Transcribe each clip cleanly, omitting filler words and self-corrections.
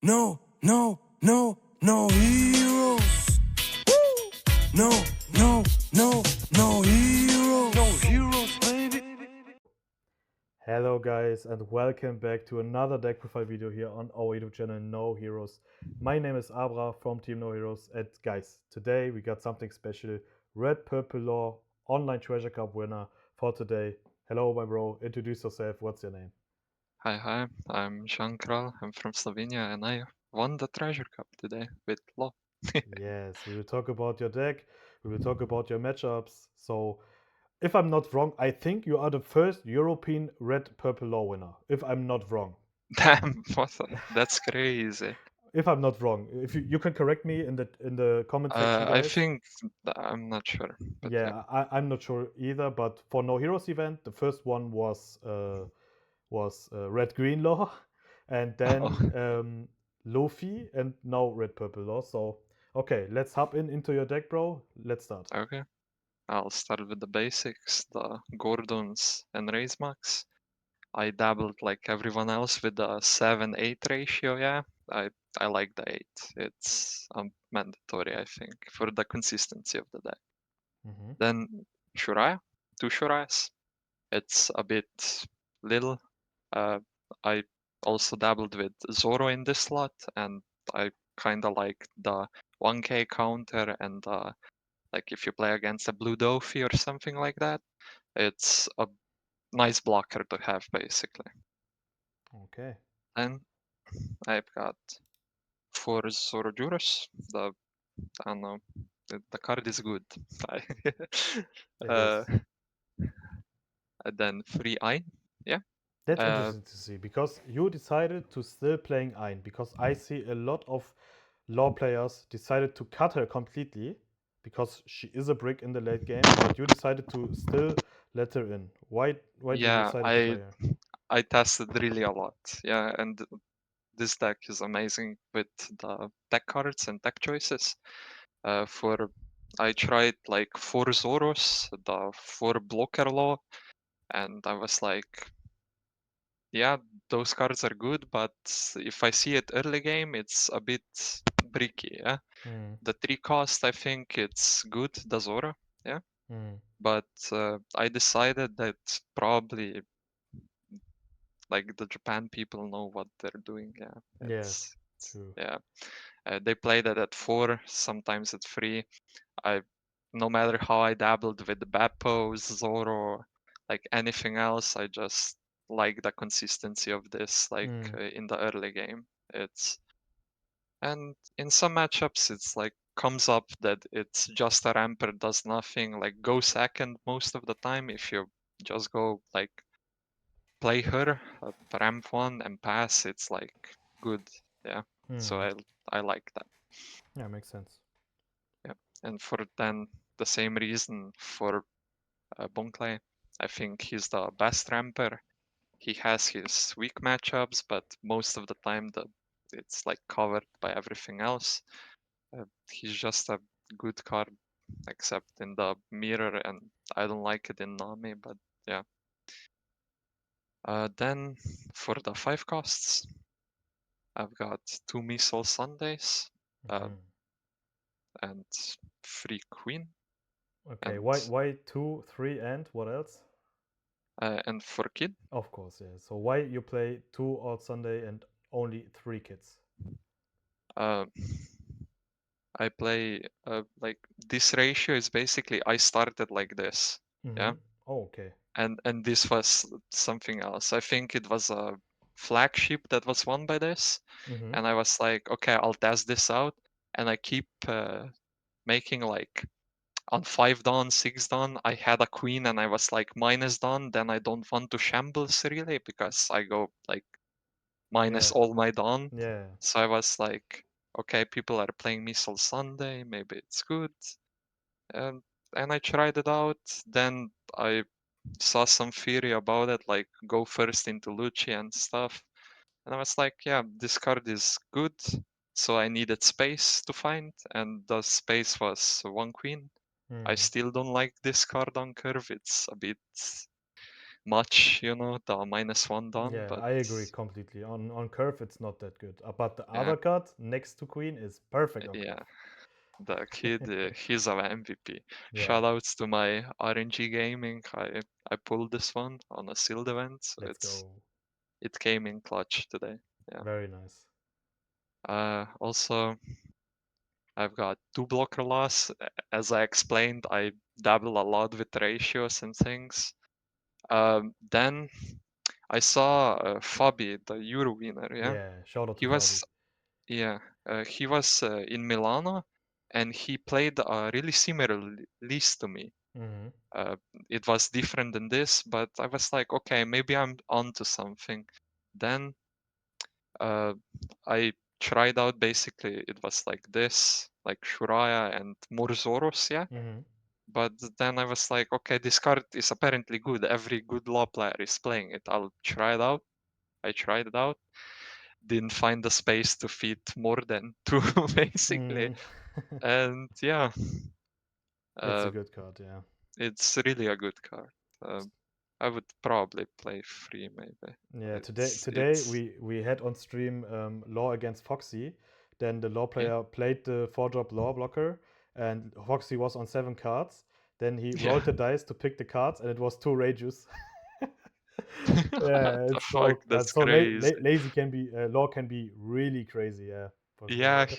No, no, no, no heroes. No, no, no, no heroes. No heroes, baby. Hello guys and welcome back to another deck profile video here on our YouTube channel No Heroes. My name is Abra from Team No Heroes, and guys, today we got something special. Red Purple Law online treasure cup winner for today. Hello my bro, introduce yourself, what's your name? Hi, I'm KRALJ. I'm from Slovenia and I won the treasure cup today with Law. Yes, we will talk about your deck, we will talk about your matchups. So if I'm not wrong, I think you are the first European Red Purple Law winner, if I'm not wrong. Damn, that's crazy. If I'm not wrong, if you can correct me in the comment section, I guys. think I'm not sure, but yeah. Yeah, I'm not sure either. But for No Heroes event, the first one was Red Green Law, and Oh, then Lofi, and now Red Purple Law. So okay, let's hop into your deck, bro. Let's start. okay. I'll start with the basics, the Gordons and Raisemax. I dabbled like everyone else with the 7-8 ratio, yeah. I I like the 8. It's mandatory, I think, for the consistency of the deck. Mm-hmm. Then Shuraya, 2 Shurayas. It's a bit little. I also dabbled with Zoro in this slot, and I kind of like the 1k counter and like if you play against a blue Dofi or something like that, it's a nice blocker to have basically. Okay. And I've got 4 Zorojuros. I don't know, the card is good. It uh, is. and then 3 Ein, yeah. That's Uh, interesting to see because you decided to still playing Ein, because I see a lot of law players decided to cut her completely because she is a brick in the late game, but you decided to still let her in. Why did you yeah, decide to I play her? I tested really a lot. Yeah, and this deck is amazing with the deck cards and deck choices. For I tried like 4 Zoros, the 4 Blocker Law, and I was like, yeah, those cards are good, but if I see it early game, it's a bit bricky. Yeah, Hmm. the 3 cost, I think it's good, the Zora. Yeah, Hmm. but I decided that probably like the Japan people know what they're doing. Yeah, Yeah, it's true. yeah. They played it at 4, sometimes at 3. I, no matter how I dabbled with Beppo, Zoro, like anything else, I just like the consistency of this, like Hmm. in the early game. It's and in some matchups, it's like comes up that it's just a ramper does nothing, like go second most of the time. If you just go like play her, ramp one and pass, it's like good. Yeah. So Hmm. I like that. Yeah, makes sense. Yeah. And for then the same reason for Bonkley, I think he's the best ramper. He has his weak matchups, but most of the time it's like covered by everything else. He's just a good card, except in the mirror, and I don't like it in Nami, but yeah. Then for the 5 costs, I've got 2 Missile Sundays uh, Hmm. and 3 Queen, Okay, and why 2, 3, and what else? for Kid, Of course, yeah. So why you play 2 Odd Sunday and only 3 kids? uh, I play like this ratio is basically I started like this, Mm-hmm. yeah, Oh, okay. and this was something else. I think it was a flagship that was won by this, Mm-hmm. and I was like, okay, I'll test this out, and I keep making like on 5 dawn, 6 dawn, I had a queen and I was like minus dawn, then I don't want to shambles really because I go like minus Yeah. all my dawn. Yeah. So I was like, okay, people are playing Missile Sunday, maybe it's good. And and I tried it out. Then I saw some theory about it, like go first into Lucci and stuff. And I was like, yeah, this card is good. So I needed space to find, and the space was 1 queen. I Hmm. still don't like this card on curve. It's a bit much, the -1 done, Yeah, but I agree completely. On curve, it's not that good. But the yeah, other card next to queen is perfect on yeah, curve. the kid, he's our MVP. Yeah, Shoutouts to my RNG gaming. I pulled this one on a sealed event, so let's go. it came in clutch today. Yeah. Very nice. Also, I've got 2 blocker loss. As I explained, I dabble a lot with ratios and things. Then I saw Fabi, the Euro winner. Yeah, Yeah, shout out to he Fabi. was yeah he was in Milano, and he played a really similar list to me. Hmm. Uh, it was different than this, but I was like, okay, maybe I'm onto something. Then uh, I tried out basically it was like this, like Shuraya and more Zoros, yeah. Hmm. But then I was like, okay, this card is apparently good. Every good law player is playing it. I'll try it out. I tried it out. Didn't find the space to fit more than two, basically. Mm. And yeah, It's a uh, good card, yeah. it's really a good card. Uh, I would probably play free, maybe. Yeah, today It's we had on stream Law against Foxy. Then the Law yeah, player played the 4-drop Law blocker, and Foxy was on 7 cards. Then he yeah. rolled the dice to pick the cards, and it was 2 Rages. What Yeah, the it's fuck? so That's so crazy. lazy can be Law can be really crazy, yeah, for Yeah, sure.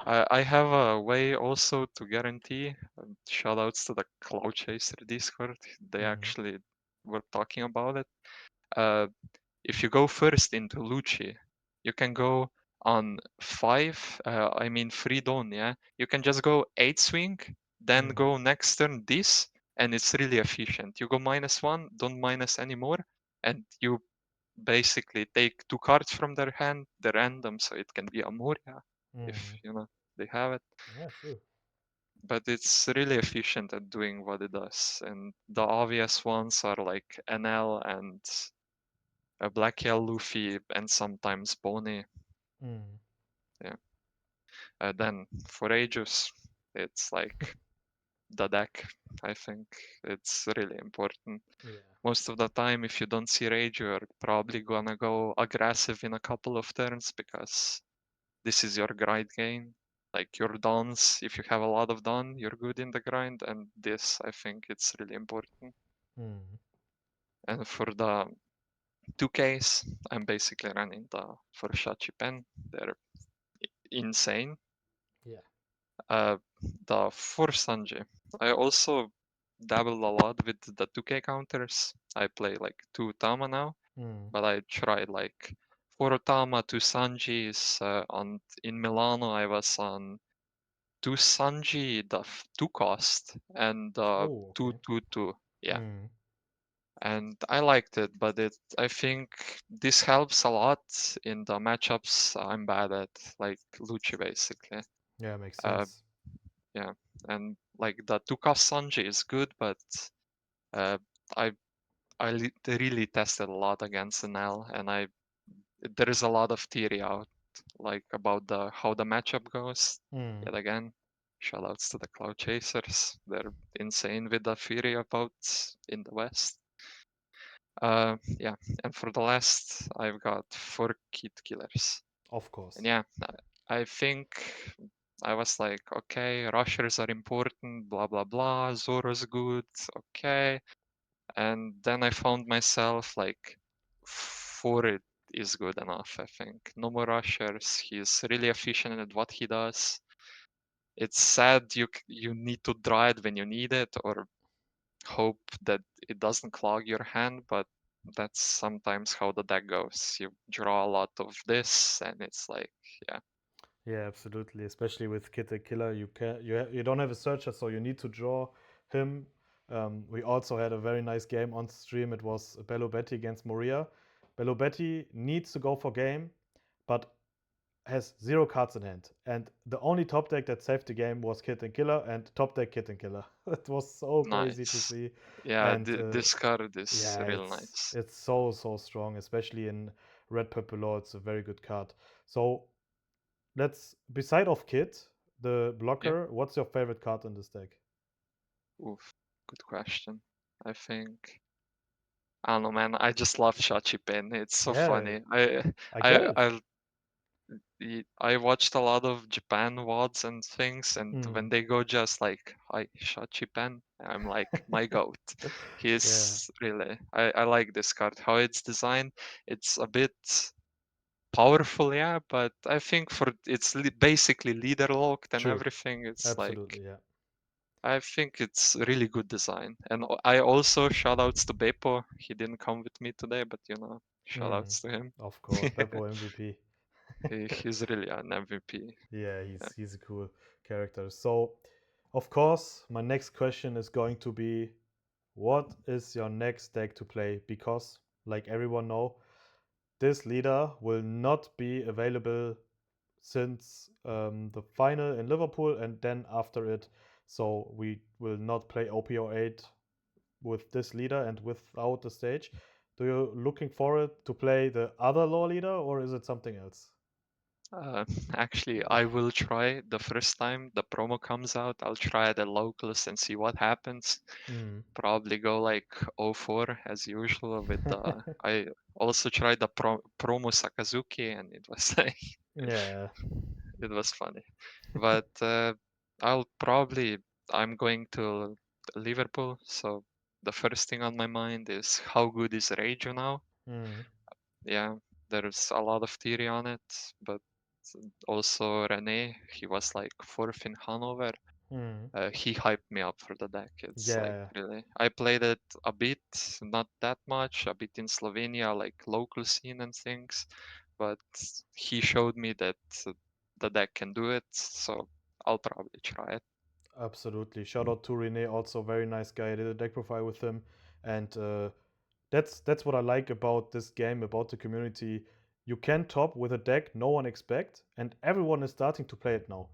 I have a way also to guarantee. Shout outs to the Cloud Chaser Discord. They Mhm. actually were talking about it. Uh, if you go first into Lucci, you can go on 5, I mean free dawn, yeah? You can just go 8 swing, then Mhm. go next turn this, and it's really efficient. You go -1, don't minus anymore, and you basically take 2 cards from their hand, they're random, so it can be a Moria if, Mhm. they have it. Yeah, true. But it's really efficient at doing what it does. And the obvious ones are like NL and Black Yell Luffy and sometimes Bonnie. Mhm. Yeah. Then for Aegis, it's like the deck. I think it's really important. Yeah. Most of the time, if you don't see Rage, you're probably gonna go aggressive in a couple of turns because this is your grind game. Like your dons, if you have a lot of don, you're good in the grind, and this, I think, it's really important. Mhm. And for the 2Ks, I'm basically running the Forshachi pen. They're insane. Yeah. Uh, the Force Sanji. I also dabble a lot with the 2K counters. I play like 2 Tama now, Mhm. but I tried like 4 Tama, 2 Sanjis. In Milano, I was on 2 Sanji, the 2 cost, and Oh, 2 okay. 2 2. Yeah. Mhm. And I liked it, but I think this helps a lot in the matchups I'm bad at, like Lucci basically. Yeah, makes Uh, sense. yeah, and like the Tuka Sanji is good, but uh, I really tested a lot against NL, and there is a lot of theory out like about the how the matchup goes. Mhm. Yet again, shoutouts to the Cloud Chasers. They're insane with the theory about in the West. Yeah, and for the last, I've got 4 Kid Killers. Of And course. yeah, I think I was like, okay, rushers are important, blah blah blah, Zoro's good, okay. And then I found myself like 4 it is good enough, I think. No more rushers, he's really efficient at what he does. It's sad you need to draw it when you need it, or hope that it doesn't clog your hand, but that's sometimes how the deck goes. You draw a lot of this, and it's like, yeah, Yeah, absolutely. Especially with Kid the Killer, you don't have a searcher, so you need to draw him. We also had a very nice game on stream. It was Bello Betty against Moria. Bello Betty needs to go for game, but has 0 cards in hand. And the only top deck that saved the game was Kid and Killer and top deck Kid and Killer. It was so crazy to nice. see. Yeah, And this card is yeah, real it's nice. it's so strong, especially in Red Purple Law. It's a very good card. So let's beside of Kid, the Yeah. blocker, what's your favorite card in this deck? Oof. Good question. I think I don't know, man. I just love Shachipen. It's so Yeah, funny. I get it. I watched a lot of Japan VODs and things, and Mm. when they go just like "Hi, Shachipen," I'm like, my goat. Yeah, He's really. I like this card. How it's designed, it's a bit powerful, yeah, but I think for it's basically leader locked and true. everything. It's like Absolutely, yeah. I think it's really good design. And I also shout outs to Beppo. He didn't come with me today, but shout Mm. outs to him. Of course, Beppo MVP. He's really an MVP. Yeah, Yeah. he's a cool character. So, of course, my next question is going to be, what is your next deck to play? Because, like everyone know, this leader will not be available since the final in Liverpool and then after it. So we will not play OP08 with this leader and without the stage. Do you looking forward to play the other law leader or is it something else? Actually, I will try the first time the promo comes out. I'll try the locals and see what happens. Mm. Probably go like 04 as usual with the. I also tried the promo Sakazuki and it was like Yeah, it was funny, but I'll probably I'm going to Liverpool, so the first thing on my mind is how good is Reggio now? mm. Yeah, there's a lot of theory on it, but also Rene, he was like fourth in Hanover. Mm. He hyped me up for the deck. It's like Yeah, really, I played it a bit, not that much, a bit in Slovenia, like local scene and things, but he showed me that the deck can do it, so I'll probably try it. absolutely. Shout out to Rene, also very nice guy. I did a deck profile with him, and that's what I like about this game, about the community. You can top with a deck no one expect, and everyone is starting to play it now.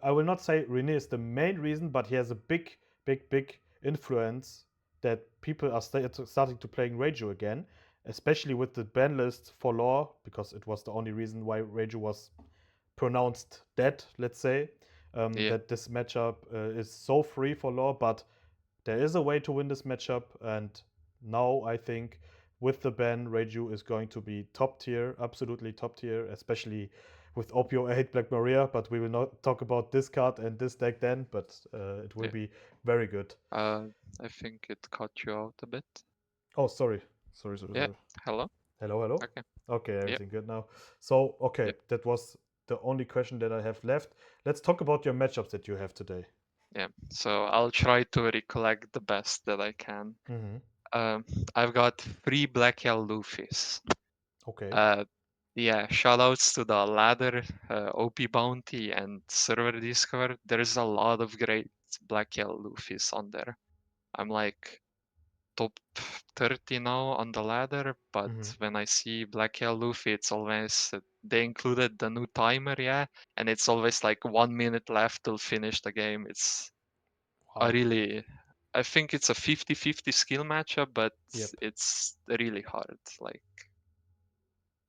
I will not say Rene is the main reason, but he has a big influence that people are starting to playing Reiju again, especially with the ban list for lore, because it was the only reason why Reiju was pronounced dead, let's say. Yeah, That this matchup is so free for lore, but there is a way to win this matchup, and now I think with the ban, Reiju is going to be top tier, absolutely top tier, especially with OP08 Black Maria. But we will not talk about this card and this deck then, but it will yeah. be very good. I think it cut you out a bit. Oh, sorry. Sorry, sorry, Yeah. sorry. Hello. Hello, hello. Okay. Okay, Yeah. everything good now. So, okay, Yeah. that was the only question that I have left. Let's talk about your matchups that you have today. Yeah. So I'll try to recollect the best that I can. Mm-hmm. Um, I've got three Black Yell Luffys. Okay. Uh, yeah, shoutouts to the ladder, OP Bounty, and Server Discover. There's a lot of great Black Yell Luffys on there. I'm like top 30 now on the ladder, but Mm-hmm. when I see Black Yell Luffy, it's always they included the new timer, yeah, and it's always like 1 minute left till finish the game. It's a Wow. really, I think it's a 50-50 skill matchup, but Yep. it's really hard. Like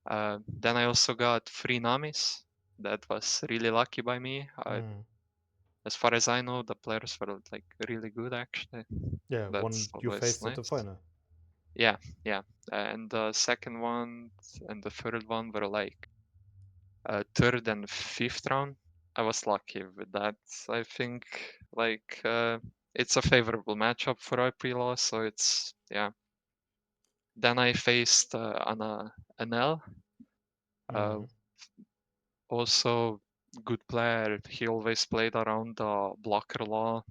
then I also got three Namis. That was really lucky by me. Mm. As far as I know, the players were like really good actually. Yeah, That's one you always faced at the nice. final. Yeah, yeah. And the second one and the third one were like third and fifth round. I was lucky with that. I think like it's a favorable matchup for IP Law, so it's yeah. Then I faced an L. Uh, Mm. Also good player. He always played around the blocker law.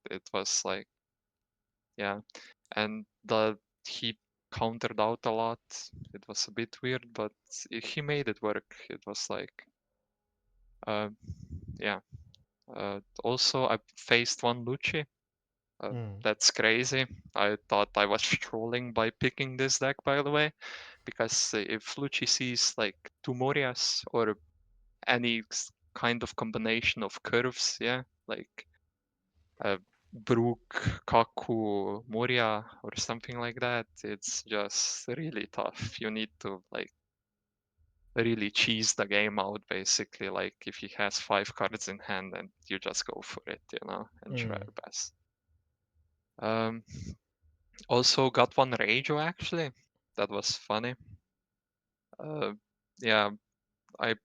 It was like yeah, and he countered out a lot. It was a bit weird, but he made it work. It was like uh, yeah. Also, I faced one Lucci. Mm. That's crazy. I thought I was trolling by picking this deck, by the way, because if Lucci sees like two Morias or any kind of combination of curves, yeah, like uh, Brook, Kaku, Moria, or something like that, it's just really tough. You need to like really cheese the game out, basically. Like if he has 5 cards in hand, and you just go for it, and try Mm. your best. Um, Also got one Rajo actually. That was funny. Yeah, I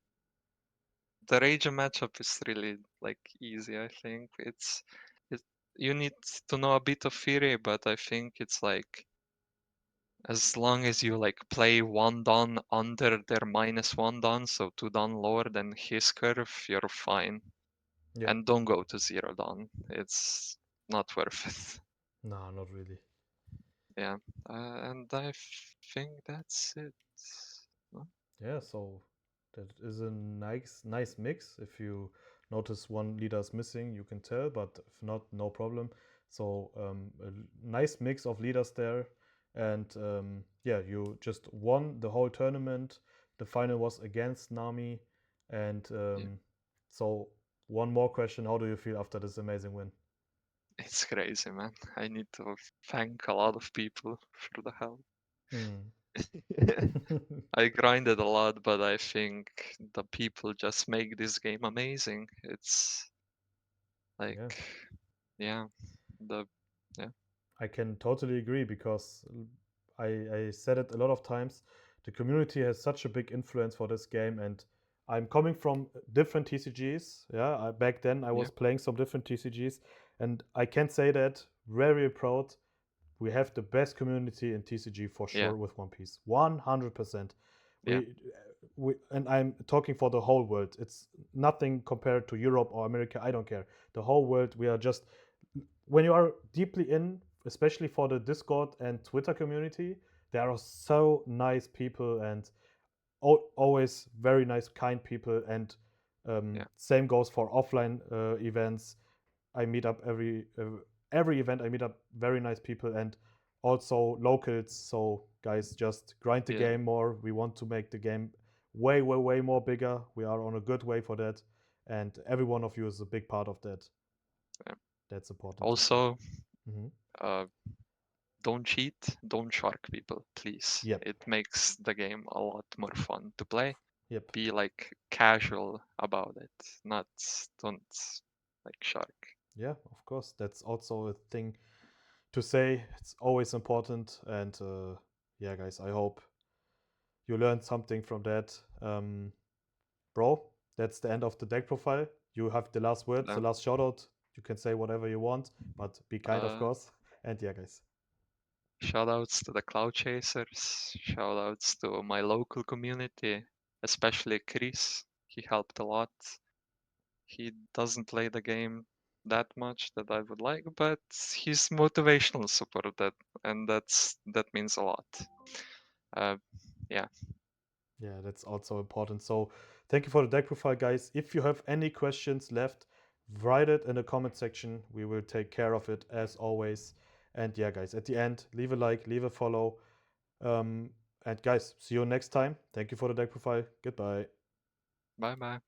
the Rajo matchup is really like easy. I think it you need to know a bit of Fury, but I think it's like as long as you like play one don under their -1 don, so 2 don lower than his curve, you're fine. Yeah. And don't go to 0 don. It's not worth it. Nah, not really. Yeah, and I think that's it. No? Yeah, so that is a nice mix. If you notice one leader is missing, you can tell, but if not, no problem. So a nice mix of leaders there, and yeah, you just won the whole tournament. The final was against Nami, and Yeah, so one more question: how do you feel after this amazing win? it's crazy, man. I need to thank a lot of people for the help. Hmm. I grinded a lot, but I think the people just make this game amazing. It's like, Yeah. yeah, the yeah, I can totally agree because I said it a lot of times. The community has such a big influence for this game, and I'm coming from different TCGs. Yeah, back then I yeah, was playing some different TCGs, and I can say that very proud. We have the best community in TCG for yeah, sure with One Piece, 100%. yeah, We and I'm talking for the whole world. It's nothing compared to Europe or America. I don't care. The whole world. We are just when you are deeply in, especially for the Discord and Twitter community, there are so nice people and always very nice, kind people. And yeah, same goes for offline events. I meet up every event. I meet up very nice people and also locals. So guys, just grind the yeah. game more. We want to make the game way more bigger. We are on a good way for that, and every one of you is a big part of that. Yeah. That's important to say. Also, Hmm. uh, don't cheat, don't shark people, please. Yep. It makes the game a lot more fun to play. Yep. Be like casual about it, not don't like shark. Yeah, of course. That's also a thing to say. It's always important. And yeah, guys, I hope you learned something from that. Bro, that's the end of the deck profile. You have the last words, the Yeah. last shout out. You can say whatever you want, but be kind, of Uh, course. And yeah, guys. Shout outs to the Cloud Chasers, shout outs to my local community, especially Chris. He helped a lot. He doesn't play the game that much that I would like, but he's motivational support and that means a lot. Uh, yeah, Yeah, that's also important. So thank you for the deck profile, guys. If you have any questions left, write it in the comment section. We will take care of it as always. And yeah, guys, at the end, leave a like, leave a follow. And guys, see you next time. Thank you for the deck profile. Goodbye. bye bye.